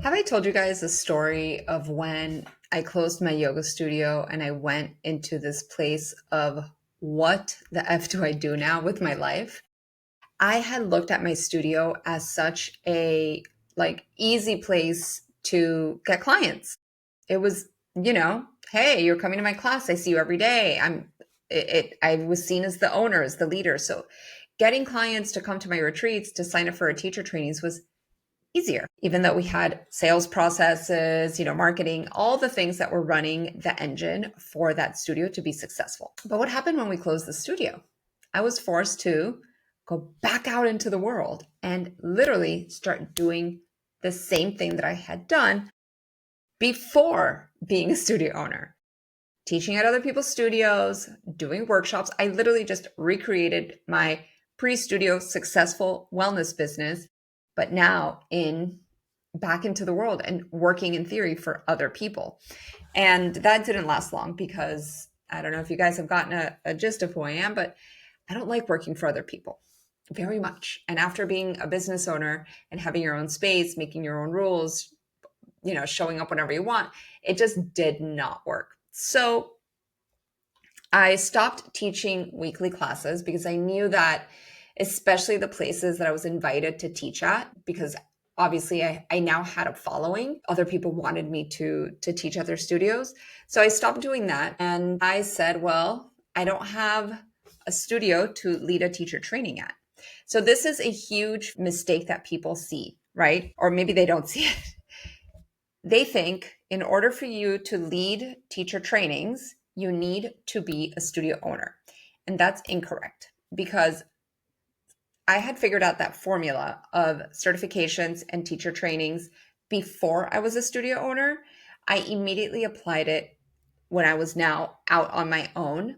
Have I told you guys the story of when I closed my yoga studio and I went into this place of what the F do I do now with my life? I had looked at my studio as such a easy place to get clients. It was, hey, you're coming to my class. I see you every day. I was seen as the owner, as the leader. So getting clients to come to my retreats to sign up for our teacher trainings was easier, even though we had sales processes, marketing, all the things that were running the engine for that studio to be successful. But what happened when we closed the studio? I was forced to go back out into the world and literally start doing the same thing that I had done before being a studio owner, teaching at other people's studios, doing workshops. I literally just recreated my pre-studio successful wellness business, but now in back into the world and working in theory for other people. And that didn't last long because I don't know if you guys have gotten a gist of who I am, but I don't like working for other people very much. And after being a business owner and having your own space, making your own rules, showing up whenever you want, it just did not work. So I stopped teaching weekly classes because I knew that, especially the places that I was invited to teach at, because obviously I now had a following. Other people wanted me to teach at their studios. So I stopped doing that. And I said, well, I don't have a studio to lead a teacher training at. So this is a huge mistake that people see, right? Or maybe they don't see it. They think in order for you to lead teacher trainings, you need to be a studio owner. And that's incorrect because I had figured out that formula of certifications and teacher trainings before I was a studio owner. I immediately applied it when I was now out on my own.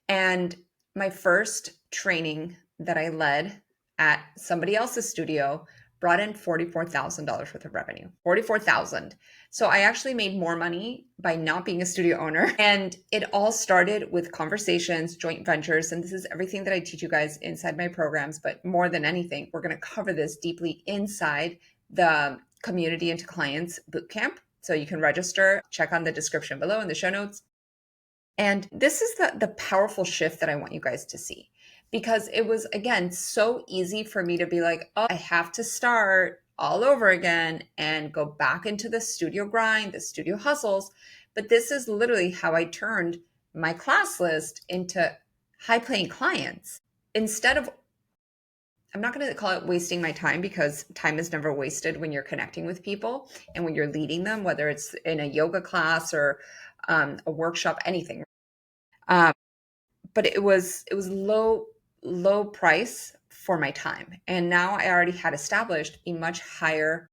And my first training that I led at somebody else's studio brought in $44,000 worth of revenue. 44,000. So I actually made more money by not being a studio owner. And it all started with conversations, joint ventures, and this is everything that I teach you guys inside my programs, but more than anything, we're going to cover this deeply inside the Community into Clients Bootcamp. So you can register, check on the description below in the show notes. And this is the powerful shift that I want you guys to see, because it was, again, so easy for me to be like, oh, I have to start all over again and go back into the studio grind, the studio hustles. But this is literally how I turned my class list into high paying clients. Instead of, I'm not going to call it wasting my time, because time is never wasted when you're connecting with people and when you're leading them, whether it's in a yoga class or a workshop, anything. Um, but it was low price for my time, and now I already had established a much higher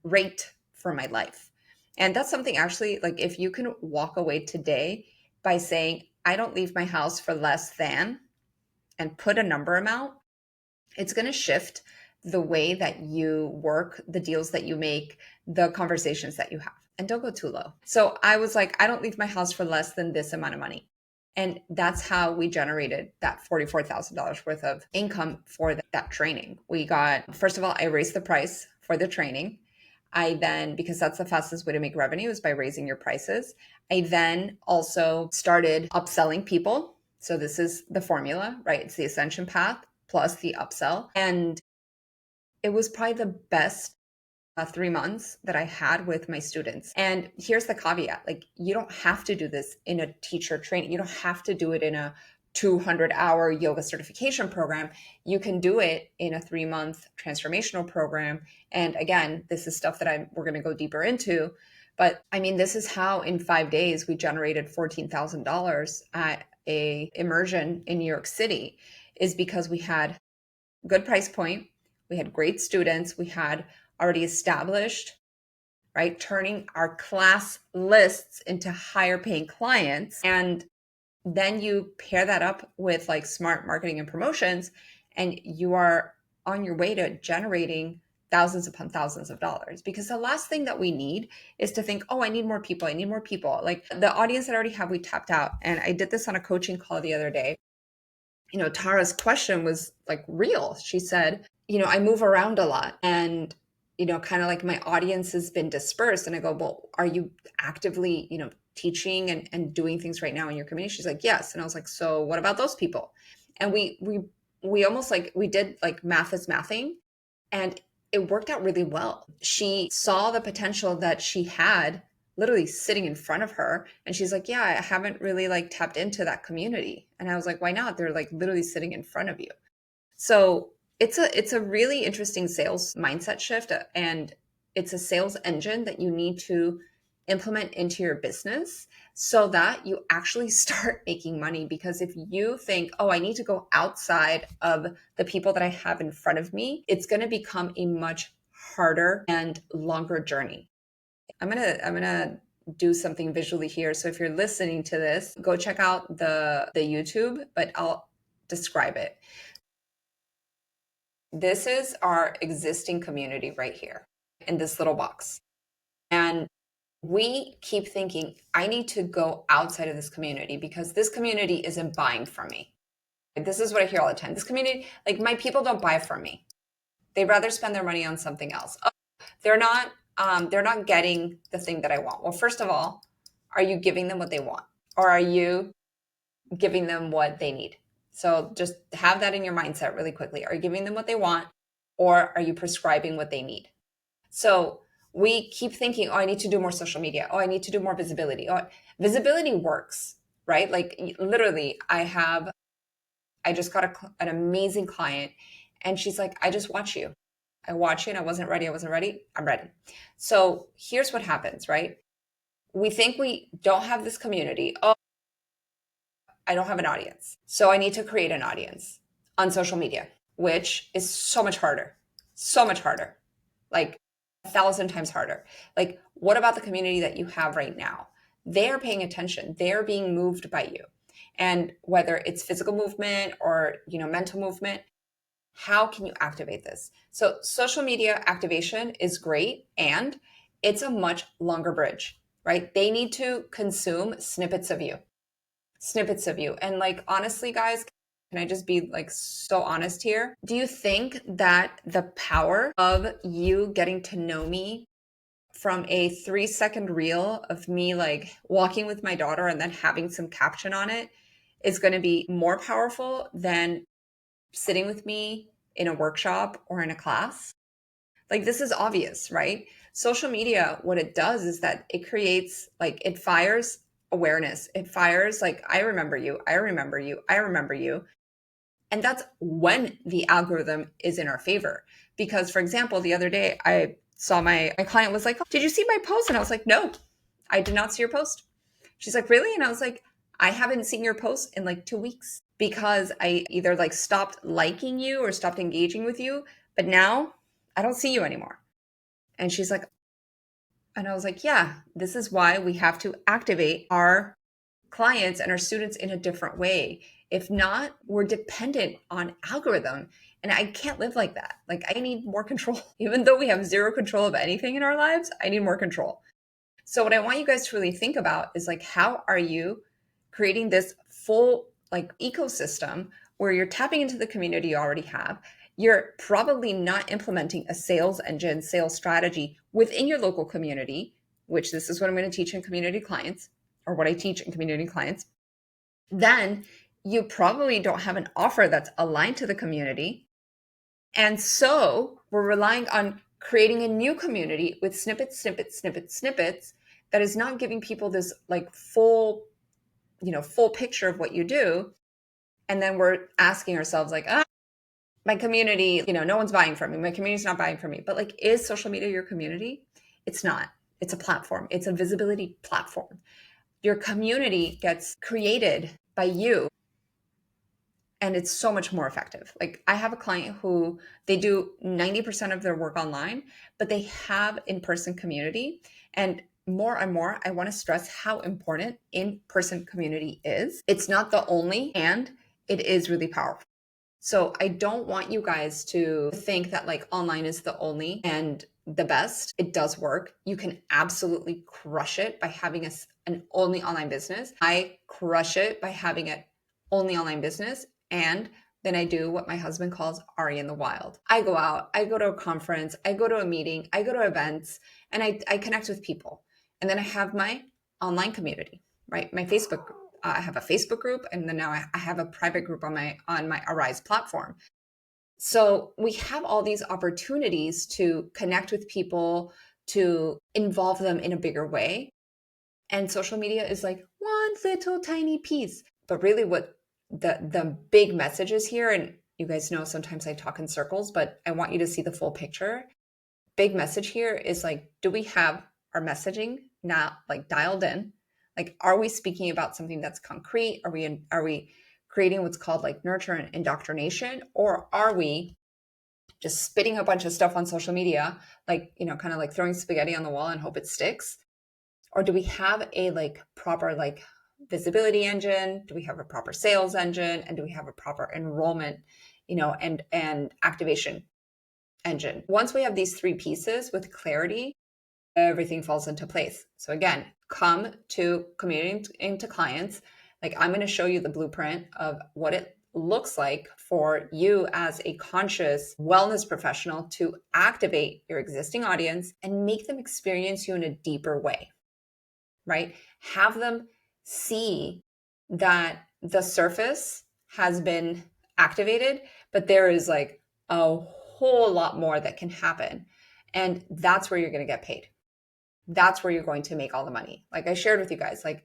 rate for my life. And that's something, actually, like, if you can walk away today by saying I don't leave my house for less than, and put a number amount, it's going to shift the way that you work, the deals that you make, the conversations that you have. And don't go too low. So I was like, I don't leave my house for less than this amount of money. And that's how we generated that $44,000 worth of income for that training. We got, first of all, I raised the price for the training. I then, because that's the fastest way to make revenue, is by raising your prices. I then also started upselling people. So this is the formula, right? It's the ascension path plus the upsell. And it was probably the best 3 months that I had with my students. And here's the caveat, like, you don't have to do this in a teacher training. You don't have to do it in a 200-hour yoga certification program. You can do it in a 3-month transformational program. And again, this is stuff that we're going to go deeper into. But I mean, this is how in 5 days we generated $14,000 at a immersion in New York City, is because we had good price point. We had great students. We had already established, right, turning our class lists into higher paying clients. And then you pair that up with like smart marketing and promotions, and you are on your way to generating thousands upon thousands of dollars. Because the last thing that we need is to think, oh, I need more people. I need more people. Like, the audience that I already have, we tapped out. And I did this on a coaching call the other day. Tara's question was like real. She said, I move around a lot, and kind of like my audience has been dispersed. And I go, well, are you actively, teaching and doing things right now in your community? She's like, yes. And I was like, so what about those people? And we almost like we did like math is mathing, and it worked out really well. She saw the potential that she had literally sitting in front of her. And she's like, yeah, I haven't really like tapped into that community. And I was like, why not? They're like literally sitting in front of you. So it's a really interesting sales mindset shift, and it's a sales engine that you need to implement into your business so that you actually start making money. Because if you think, oh, I need to go outside of the people that I have in front of me, it's going to become a much harder and longer journey. I'm gonna do something visually here. So if you're listening to this, go check out the YouTube, but I'll describe it. This is our existing community right here in this little box. And we keep thinking, I need to go outside of this community because this community isn't buying from me. This is what I hear all the time. This community, like my people don't buy from me. They'd rather spend their money on something else. Oh, they're not getting the thing that I want. Well, first of all, are you giving them what they want? Or are you giving them what they need? So just have that in your mindset really quickly. Are you giving them what they want, or are you prescribing what they need? So we keep thinking, oh, I need to do more social media. Oh, I need to do more visibility. Oh, visibility works, right? Like literally, I just got an amazing client, and she's like, I just watch you. I watch you, and I wasn't ready. I'm ready. So here's what happens, right? We think we don't have this community. Oh, I don't have an audience. So I need to create an audience on social media, which is so much harder. So much harder. Like 1,000 times harder. Like, what about the community that you have right now? They're paying attention. They're being moved by you. And whether it's physical movement or, mental movement, how can you activate this? So social media activation is great, and it's a much longer bridge, right? They need to consume snippets of you. And like, honestly, guys, can I just be like so honest here? Do you think that the power of you getting to know me from a 3-second reel of me like walking with my daughter and then having some caption on it is going to be more powerful than sitting with me in a workshop or in a class? Like, this is obvious, right? Social media, what it does is that it creates, like, it fires awareness. It fires, like, I remember you, I remember you, I remember you. And that's when the algorithm is in our favor. Because, for example, the other day, I saw my client was like, oh, did you see my post? And I was like, no, I did not see your post. She's like, really? And I was like, I haven't seen your post in like 2 weeks because I either like stopped liking you or stopped engaging with you. But now I don't see you anymore. And she's like, and I was like, yeah, this is why we have to activate our clients and our students in a different way. If not, we're dependent on algorithm. And I can't live like that. Like, I need more control. Even though we have zero control of anything in our lives, I need more control. So what I want you guys to really think about is like, how are you creating this full like ecosystem where you're tapping into the community you already have? You're probably not implementing a sales engine, sales strategy within your local community, which this is what I'm going to teach in community clients, or what I teach in community clients. Then you probably don't have an offer that's aligned to the community. And so we're relying on creating a new community with snippets that is not giving people this like full picture of what you do. And then we're asking ourselves like, my community, no one's buying from me. My community's not buying from me. But like, is social media your community? It's not. It's a platform. It's a visibility platform. Your community gets created by you, and it's so much more effective. Like, I have a client who they do 90% of their work online, but they have in-person community. And more and more, I want to stress how important in-person community is. It's not the only, and it is really powerful. So I don't want you guys to think that like online is the only and the best. It does work. You can absolutely crush it by having an only online business. I crush it by having an only online business and then I do what my husband calls Ari in the wild. I go out, I go to a conference, I go to a meeting, I go to events, and I connect with people. And then I have my online community, right? My Facebook group. I have a Facebook group, and then now I have a private group on my Arise platform. So we have all these opportunities to connect with people, to involve them in a bigger way. And social media is like one little tiny piece. But really what the big message is here, and you guys know sometimes I talk in circles, but I want you to see the full picture. Big message here is like, do we have our messaging not like dialed in? Like, are we speaking about something that's concrete? Are we creating what's called like nurture and indoctrination? Or are we just spitting a bunch of stuff on social media, like, kind of like throwing spaghetti on the wall and hope it sticks? Or do we have a like proper like visibility engine? Do we have a proper sales engine? And do we have a proper enrollment, and activation engine? Once we have these three pieces with clarity, everything falls into place. So again, come to communicating into clients. Like, I'm going to show you the blueprint of what it looks like for you as a conscious wellness professional to activate your existing audience and make them experience you in a deeper way, right? Have them see that the surface has been activated, but there is like a whole lot more that can happen. And that's where you're going to get paid. That's where you're going to make all the money. Like I shared with you guys, like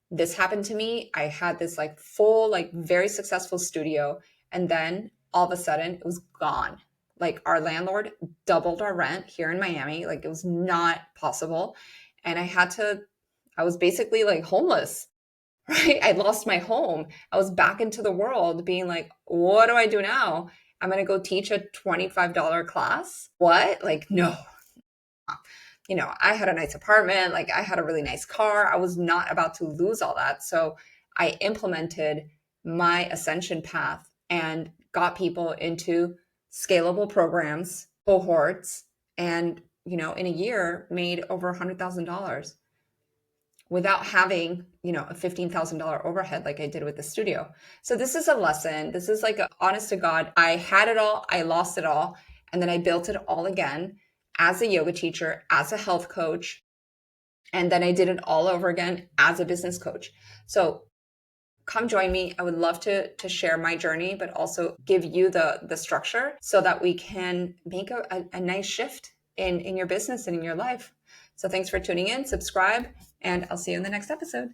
this happened to me. I had this like full, like very successful studio. And then all of a sudden it was gone. Like our landlord doubled our rent here in Miami. Like it was not possible. And I was basically like homeless, right? I lost my home. I was back into the world being like, what do I do now? I'm going to go teach a $25 class. What? Like, no, I had a nice apartment, like I had a really nice car. I was not about to lose all that. So I implemented my ascension path and got people into scalable programs, cohorts, and, in a year made over $100,000 without having, a $15,000 overhead like I did with the studio. So this is a lesson. This is like a honest to God, I had it all, I lost it all, and then I built it all again as a yoga teacher, as a health coach, and then I did it all over again as a business coach. So come join me. I would love to share my journey, but also give you the structure so that we can make a nice shift in your business and in your life. So thanks for tuning in, subscribe, and I'll see you in the next episode.